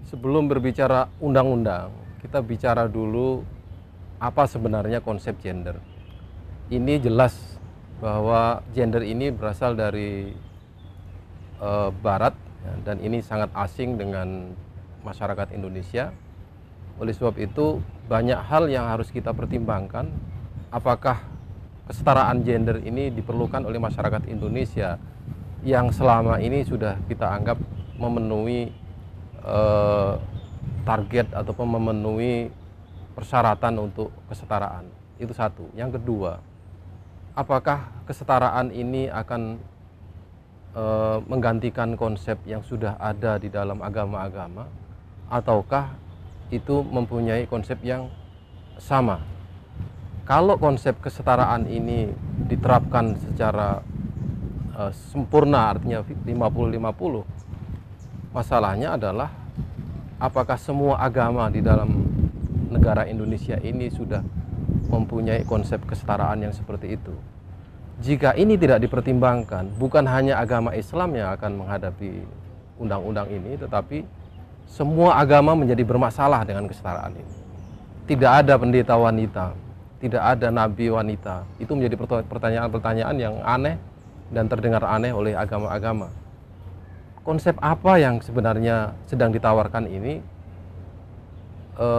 Sebelum berbicara undang-undang, kita bicara dulu apa sebenarnya konsep gender. Ini jelas bahwa gender ini berasal dari Barat ya, dan ini sangat asing dengan masyarakat Indonesia. Oleh sebab itu banyak hal yang harus kita pertimbangkan. Apakah kesetaraan gender ini diperlukan oleh masyarakat Indonesia yang selama ini sudah kita anggap memenuhi target ataupun memenuhi persyaratan untuk kesetaraan. Itu satu. Yang kedua, apakah kesetaraan ini akan menggantikan konsep yang sudah ada di dalam agama-agama, ataukah itu mempunyai konsep yang sama? Kalau konsep kesetaraan ini diterapkan secara sempurna, artinya 50-50, masalahnya adalah apakah semua agama di dalam negara Indonesia ini sudah mempunyai konsep kesetaraan yang seperti itu. Jika ini tidak dipertimbangkan, bukan hanya agama Islam yang akan menghadapi undang-undang ini, tetapi semua agama menjadi bermasalah dengan kesetaraan ini. Tidak ada pendeta wanita, tidak ada nabi wanita. Itu menjadi pertanyaan-pertanyaan yang aneh dan terdengar aneh oleh agama-agama. Konsep apa yang sebenarnya sedang ditawarkan ini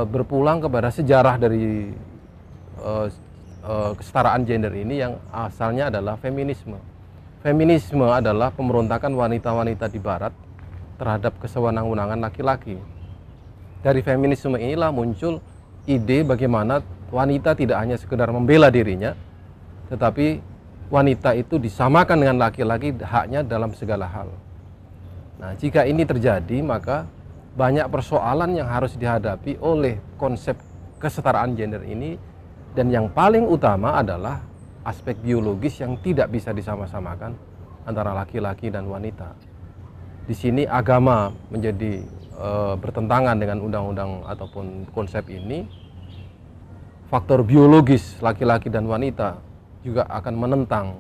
berpulang kepada sejarah dari kesetaraan gender ini yang asalnya adalah feminisme. Feminisme adalah pemberontakan wanita-wanita di Barat terhadap kesewenang-wenangan laki-laki. Dari feminisme inilah muncul ide bagaimana wanita tidak hanya sekedar membela dirinya, tetapi wanita itu disamakan dengan laki-laki haknya dalam segala hal. Nah, jika ini terjadi, maka banyak persoalan yang harus dihadapi oleh konsep kesetaraan gender ini. Dan yang paling utama adalah aspek biologis yang tidak bisa disama-samakan antara laki-laki dan wanita. Di sini agama menjadi bertentangan dengan undang-undang ataupun konsep ini. Faktor biologis laki-laki dan wanita juga akan menentang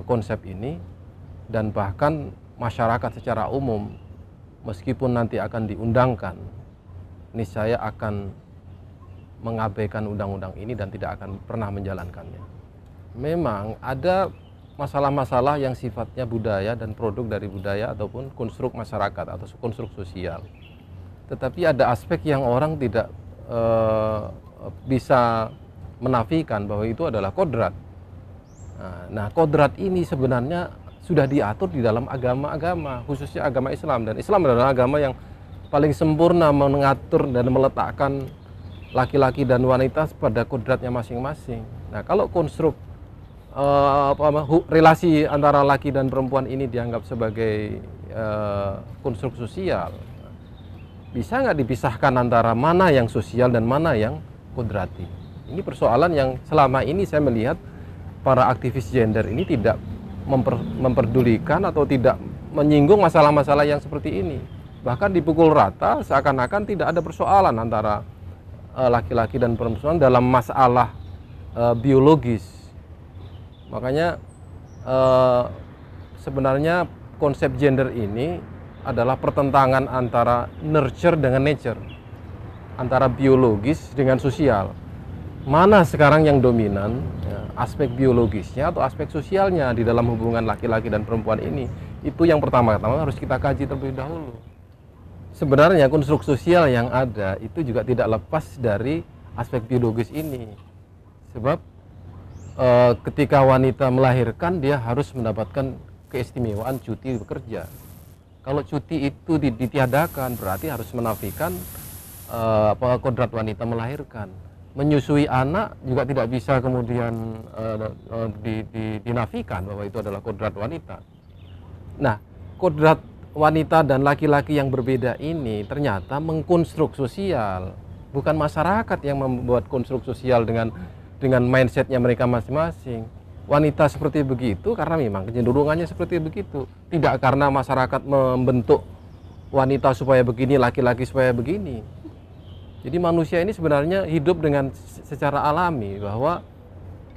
konsep ini, dan bahkan masyarakat secara umum meskipun nanti akan diundangkan, niscaya akan mengabaikan undang-undang ini dan tidak akan pernah menjalankannya. Memang ada masalah-masalah yang sifatnya budaya dan produk dari budaya ataupun konstruk masyarakat atau konstruk sosial. Tetapi ada aspek yang orang tidak bisa menafikan bahwa itu adalah kodrat. Nah, kodrat ini sebenarnya sudah diatur di dalam agama-agama, khususnya agama Islam. Dan Islam adalah agama yang paling sempurna mengatur dan meletakkan laki-laki dan wanita pada kodratnya masing-masing. Nah, kalau konstruk relasi antara laki dan perempuan ini dianggap sebagai konstruk sosial, bisa nggak dipisahkan antara mana yang sosial dan mana yang kodrati? Ini persoalan yang selama ini saya melihat para aktivis gender ini tidak memperdulikan atau tidak menyinggung masalah-masalah yang seperti ini. Bahkan dipukul rata seakan-akan tidak ada persoalan antara laki-laki dan perempuan dalam masalah biologis. Makanya sebenarnya konsep gender ini adalah pertentangan antara nurture dengan nature, antara biologis dengan sosial. Mana sekarang yang dominan, ya, aspek biologisnya atau aspek sosialnya di dalam hubungan laki-laki dan perempuan ini? Itu yang pertama-tama harus kita kaji terlebih dahulu. Sebenarnya konstruk sosial yang ada itu juga tidak lepas dari aspek biologis ini. Sebab ketika wanita melahirkan, dia harus mendapatkan keistimewaan cuti bekerja. Kalau cuti itu ditiadakan, berarti harus menafikan kodrat wanita melahirkan. Menyusui anak juga tidak bisa kemudian dinafikan bahwa itu adalah kodrat wanita. Nah, kodrat wanita dan laki-laki yang berbeda ini ternyata mengkonstruk sosial, bukan masyarakat yang membuat konstruk sosial dengan mindsetnya mereka masing-masing. Wanita seperti begitu karena memang kecenderungannya seperti begitu, tidak karena masyarakat membentuk wanita supaya begini, laki-laki supaya begini. Jadi manusia ini sebenarnya hidup dengan secara alami bahwa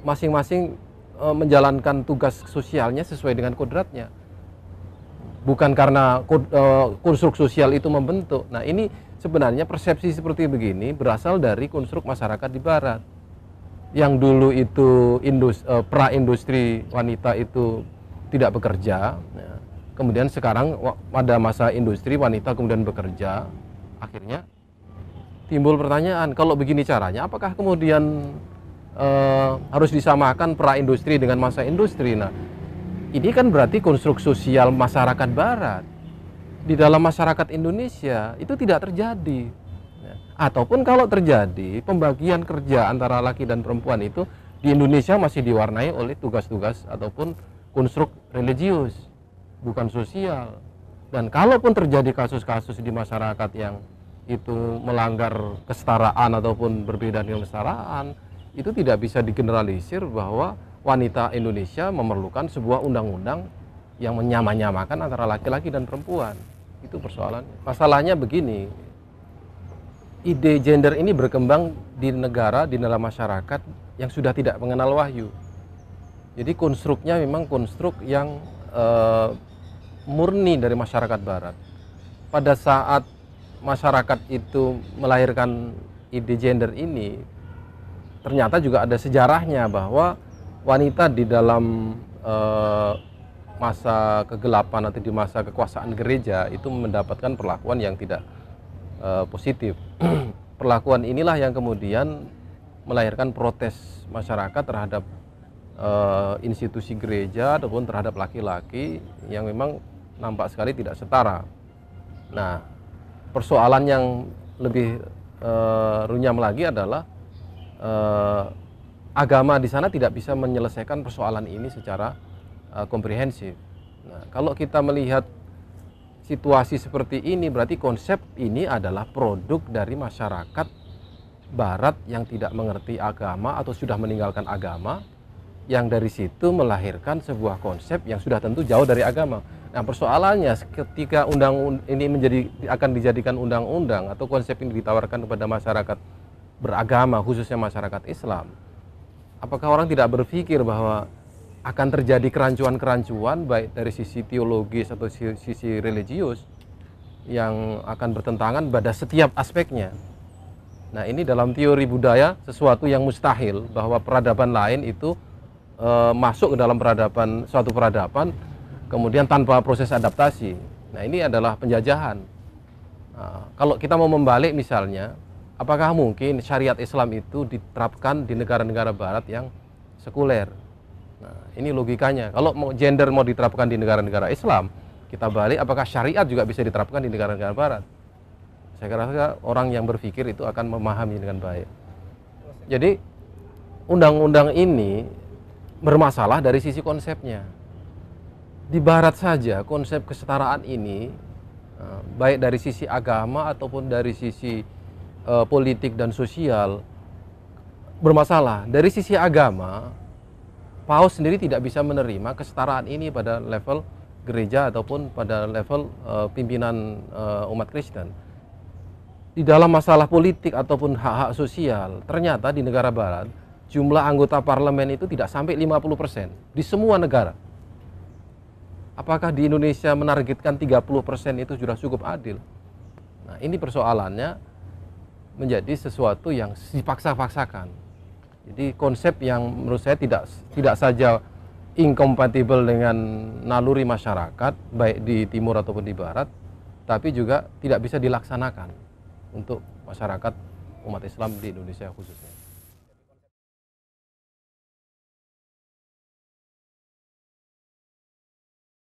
masing-masing menjalankan tugas sosialnya sesuai dengan kodratnya. bukan karena konstruk sosial itu membentuk. Nah, ini sebenarnya persepsi seperti begini berasal dari konstruk masyarakat di barat. Yang dulu itu pra-industri wanita itu tidak bekerja, ya. Kemudian sekarang pada masa industri wanita kemudian bekerja. Akhirnya timbul pertanyaan, kalau begini caranya apakah kemudian harus disamakan pra-industri dengan masa industri? Nah, ini kan berarti konstruk sosial masyarakat barat. Di dalam masyarakat Indonesia itu tidak terjadi. Ataupun kalau terjadi, pembagian kerja antara laki dan perempuan itu di Indonesia masih diwarnai oleh tugas-tugas ataupun konstruk religius, bukan sosial. Dan kalaupun terjadi kasus-kasus di masyarakat yang itu melanggar kesetaraan ataupun berbeda dengan kesetaraan, itu tidak bisa digeneralisir bahwa wanita Indonesia memerlukan sebuah undang-undang yang menyamakan antara laki-laki dan perempuan. Itu persoalannya. Masalahnya begini, ide gender ini berkembang di negara, di dalam masyarakat yang sudah tidak mengenal wahyu. Jadi konstruknya memang konstruk yang murni dari masyarakat barat. Pada saat masyarakat itu melahirkan ide gender ini, ternyata juga ada sejarahnya bahwa wanita di dalam masa kegelapan atau di masa kekuasaan gereja itu mendapatkan perlakuan yang tidak positif. Perlakuan inilah yang kemudian melahirkan protes masyarakat terhadap institusi gereja ataupun terhadap laki-laki yang memang nampak sekali tidak setara. Nah, persoalan yang lebih runyam lagi adalah agama di sana tidak bisa menyelesaikan persoalan ini secara komprehensif. Nah, kalau kita melihat situasi seperti ini, berarti konsep ini adalah produk dari masyarakat barat yang tidak mengerti agama atau sudah meninggalkan agama, yang dari situ melahirkan sebuah konsep yang sudah tentu jauh dari agama. Nah, persoalannya ketika ini akan dijadikan undang-undang atau konsep ini ditawarkan kepada masyarakat beragama, khususnya masyarakat Islam, apakah orang tidak berpikir bahwa akan terjadi kerancuan-kerancuan baik dari sisi teologis atau sisi religius yang akan bertentangan pada setiap aspeknya. Nah, ini dalam teori budaya sesuatu yang mustahil, bahwa peradaban lain itu masuk ke dalam suatu peradaban kemudian tanpa proses adaptasi. Nah, ini adalah penjajahan. Nah, kalau kita mau membalik misalnya, apakah mungkin syariat Islam itu diterapkan di negara-negara barat yang sekuler? Nah, ini logikanya. Kalau gender mau diterapkan di negara-negara Islam, kita balik, apakah syariat juga bisa diterapkan di negara-negara barat? Saya kira orang yang berpikir itu akan memahami dengan baik. Jadi undang-undang ini bermasalah dari sisi konsepnya. Di barat saja konsep kesetaraan ini, baik dari sisi agama ataupun dari sisi politik dan sosial, bermasalah. Dari sisi agama, Paus sendiri tidak bisa menerima kesetaraan ini pada level gereja ataupun pada level pimpinan umat Kristen. Di dalam masalah politik ataupun hak-hak sosial, ternyata di negara barat jumlah anggota parlemen itu tidak sampai 50% di semua negara. Apakah di Indonesia menargetkan 30% itu sudah cukup adil? Nah, ini persoalannya menjadi sesuatu yang dipaksa-paksakan. Jadi konsep yang menurut saya tidak saja incompatible dengan naluri masyarakat baik di timur ataupun di barat, tapi juga tidak bisa dilaksanakan untuk masyarakat umat Islam di Indonesia khususnya.